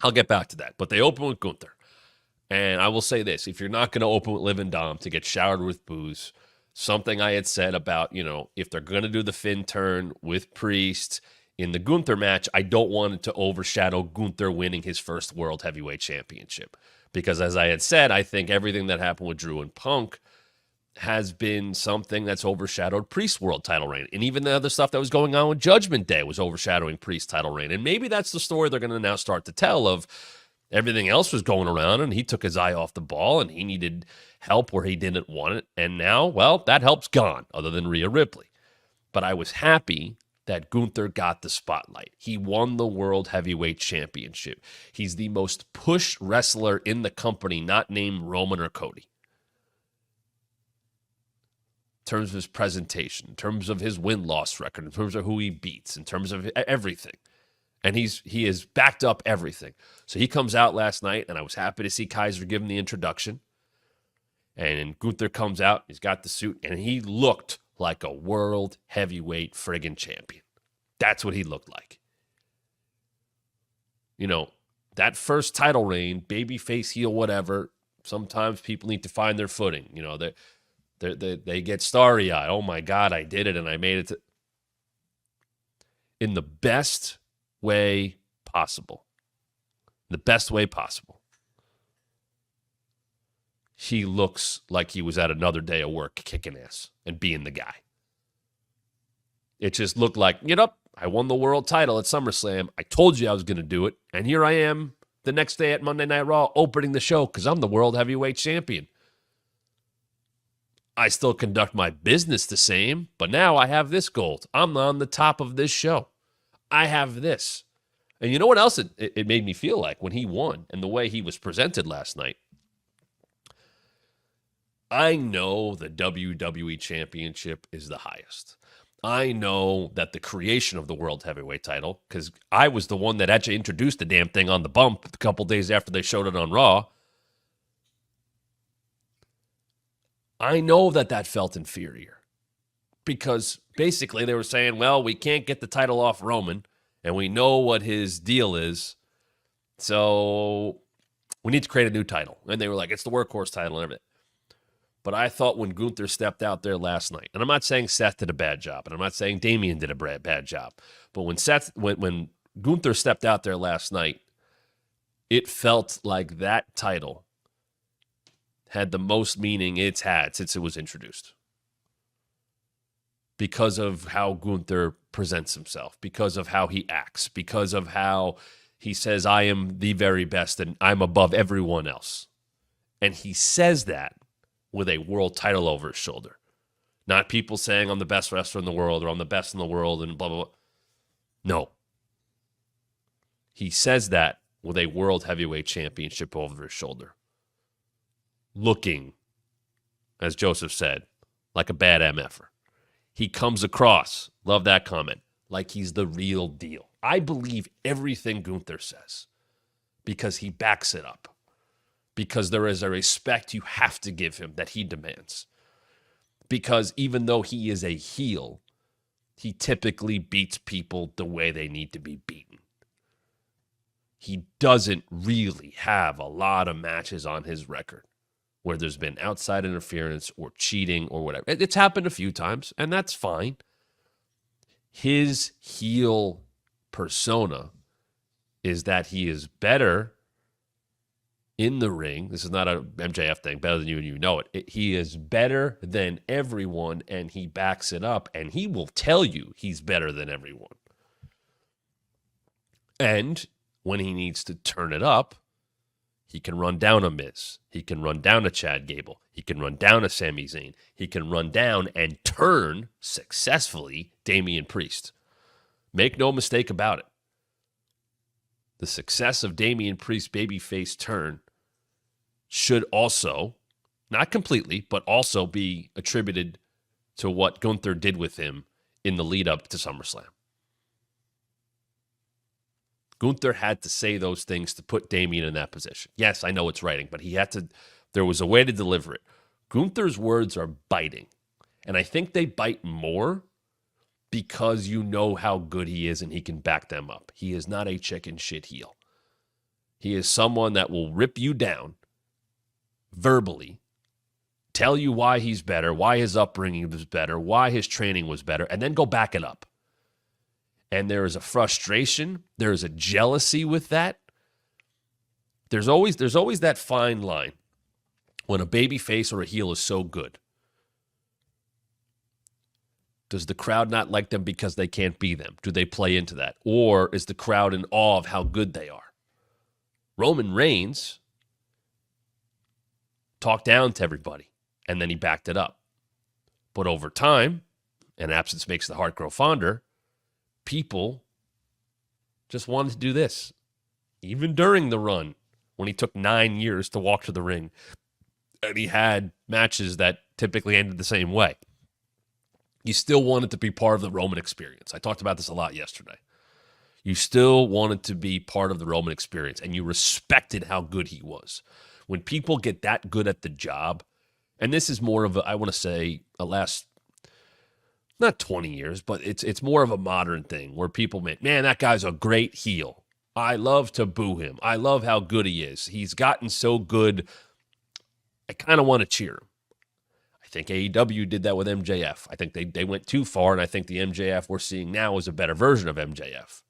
I'll get back to that. But they open with Gunther. And I will say this, if you're not going to open with Liv and Dom to get showered with booze, something I had said about, if they're going to do the Finn turn with Priest in the Gunther match, I don't want it to overshadow Gunther winning his first World Heavyweight Championship. Because as I had said, I think everything that happened with Drew and Punk has been something that's overshadowed Priest's world title reign. And even the other stuff that was going on with Judgment Day was overshadowing Priest's title reign. And maybe that's the story they're going to now start to tell of everything else was going around and he took his eye off the ball and he needed help where he didn't want it. And now, well, that help's gone other than Rhea Ripley. But I was happy that Gunther got the spotlight. He won the World Heavyweight Championship. He's the most pushed wrestler in the company, not named Roman or Cody. In terms of his presentation, in terms of his win-loss record, in terms of who he beats, in terms of everything. And he has backed up everything. So he comes out last night, and I was happy to see Kaiser give him the introduction. And Gunther comes out, he's got the suit, and he looked like a world heavyweight friggin' champion. That's what he looked like. That first title reign, babyface, heel, whatever, sometimes people need to find their footing. They get starry-eyed. Oh, my God, I did it, and I made it in the best way possible. The best way possible. He looks like he was at another day of work kicking ass and being the guy. It just looked like, I won the world title at SummerSlam. I told you I was going to do it. And here I am the next day at Monday Night Raw opening the show because I'm the World Heavyweight Champion. I still conduct my business the same, but now I have this gold. I'm on the top of this show. I have this. And you know what else it made me feel like when he won and the way he was presented last night? I know the WWE Championship is the highest. I know that the creation of the World Heavyweight title, because I was the one that actually introduced the damn thing on the bump a couple days after they showed it on Raw. I know that felt inferior because basically they were saying, well, we can't get the title off Roman and we know what his deal is. So we need to create a new title. And they were like, it's the workhorse title and everything. But I thought when Gunther stepped out there last night, and I'm not saying Seth did a bad job, and I'm not saying Damian did a bad job, but when Gunther stepped out there last night, it felt like that title had the most meaning it's had since it was introduced. Because of how Gunther presents himself, because of how he acts, because of how he says, I am the very best and I'm above everyone else. And he says that with a world title over his shoulder. Not people saying I'm the best wrestler in the world or I'm the best in the world and blah, blah, blah. No. He says that with a world heavyweight championship over his shoulder. Looking, as Joseph said, like a bad MFer. He comes across, love that comment, like he's the real deal. I believe everything Gunther says because he backs it up. Because there is a respect you have to give him that he demands. Because even though he is a heel, he typically beats people the way they need to be beaten. He doesn't really have a lot of matches on his record where there's been outside interference or cheating or whatever. It's happened a few times, and that's fine. His heel persona is that he is better in the ring. This is not a MJF thing, better than you and you know it. He is better than everyone, and he backs it up, and he will tell you he's better than everyone. And when he needs to turn it up, he can run down a Miz. He can run down a Chad Gable. He can run down a Sami Zayn. He can run down and turn successfully Damian Priest. Make no mistake about it. The success of Damian Priest's babyface turn should also, not completely, but also be attributed to what Gunther did with him in the lead up to SummerSlam. Gunther had to say those things to put Damian in that position. Yes, I know it's writing, but he had to. There was a way to deliver it. Gunther's words are biting, and I think they bite more because you know how good he is and he can back them up. He is not a chicken shit heel. He is someone that will rip you down verbally, tell you why he's better, why his upbringing was better, why his training was better, and then go back it up. And there is a frustration. There is a jealousy with that. There's always that fine line when a baby face or a heel is so good. Does the crowd not like them because they can't be them? Do they play into that? Or is the crowd in awe of how good they are? Roman Reigns talked down to everybody, and then he backed it up. But over time, and absence makes the heart grow fonder, people just wanted to do this. Even during the run, when he took 9 years to walk to the ring, and he had matches that typically ended the same way. You still wanted to be part of the Roman experience. I talked about this a lot yesterday. You still wanted to be part of the Roman experience, and you respected how good he was. When people get that good at the job, and this is more of a, I want to say, a last, not 20 years, but it's more of a modern thing where people meant, man, that guy's a great heel. I love to boo him. I love how good he is. He's gotten so good, I kind of want to cheer him. I think AEW did that with MJF. I think they went too far, and I think the MJF we're seeing now is a better version of MJF.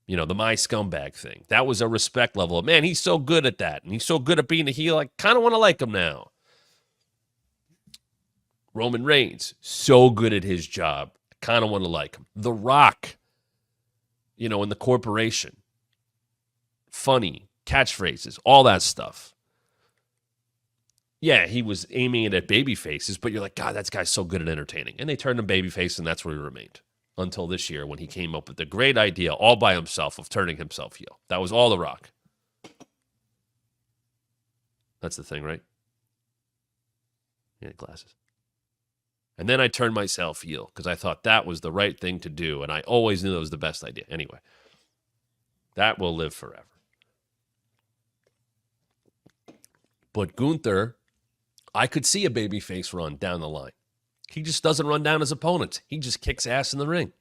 You know, the my scumbag thing. That was a respect level of, man, he's so good at that, and he's so good at being a heel, I kind of want to like him now. Roman Reigns, so good at his job, I kind of want to like him. The Rock, you know, in the corporation. Funny, catchphrases, all that stuff. Yeah, he was aiming it at baby faces, but you're like, God, that guy's so good at entertaining. And they turned him babyface, and that's where he remained. Until this year when he came up with the great idea all by himself of turning himself heel. That was all The Rock. That's the thing, right? Yeah, glasses. And then I turned myself heel because I thought that was the right thing to do, and I always knew that was the best idea. Anyway, that will live forever. But Gunther, I could see a babyface run down the line. He just doesn't run down his opponents. He just kicks ass in the ring.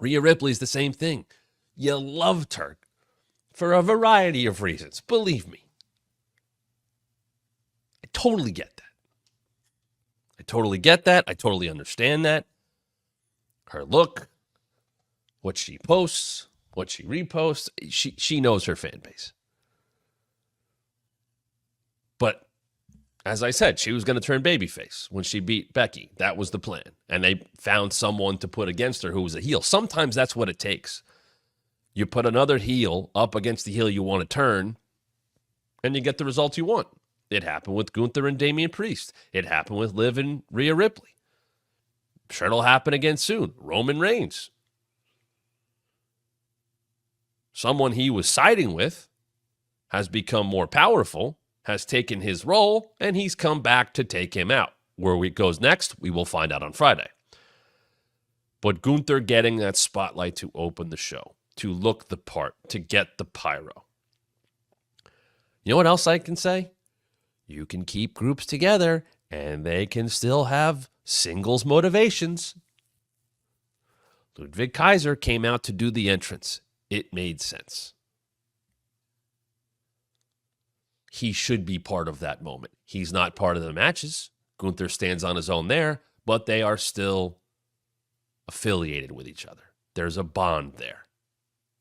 Rhea Ripley's the same thing. You loved her for a variety of reasons. Believe me. I totally get that. I totally understand that. Her look, what she posts, what she reposts, she knows her fan base. But as I said, she was going to turn babyface when she beat Becky. That was the plan. And they found someone to put against her who was a heel. Sometimes that's what it takes. You put another heel up against the heel you want to turn, and you get the results you want. It happened with Gunther and Damian Priest. It happened with Liv and Rhea Ripley. I'm sure it'll happen again soon. Roman Reigns. Someone he was siding with has become more powerful, has taken his role, and he's come back to take him out. Where it goes next, we will find out on Friday. But Gunther getting that spotlight to open the show, to look the part, to get the pyro. You know what else I can say? You can keep groups together, and they can still have singles motivations. Ludwig Kaiser came out to do the entrance. It made sense. He should be part of that moment. He's not part of the matches. Gunther stands on his own there, but they are still affiliated with each other. There's a bond there.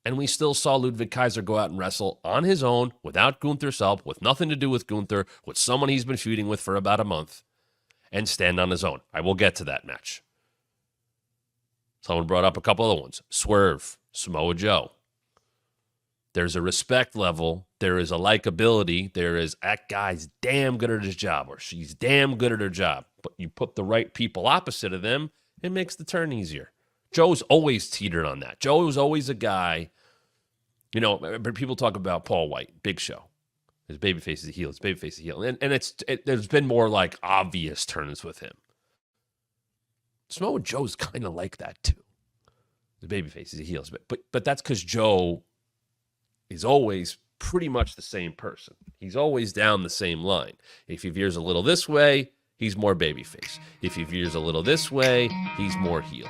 And we still saw Ludwig Kaiser go out and wrestle on his own, without Gunther's help, with nothing to do with Gunther, with someone he's been feuding with for about a month, and stand on his own. I will get to that match. Someone brought up a couple other ones. Swerve, Samoa Joe. There's a respect level. There is a likability. There is, that guy's damn good at his job, or she's damn good at her job. But you put the right people opposite of them, it makes the turn easier. Joe's always teetered on that. Joe was always a guy, you know, people talk about Paul White, Big Show. His babyface is a heel. His babyface is a heel. And there's been more like obvious turns with him. Samoa Joe's kind of like that too. The babyface is a heel. But that's because Joe is always pretty much the same person. He's always down the same line. If he veers a little this way, he's more babyface. If he veers a little this way, he's more heel.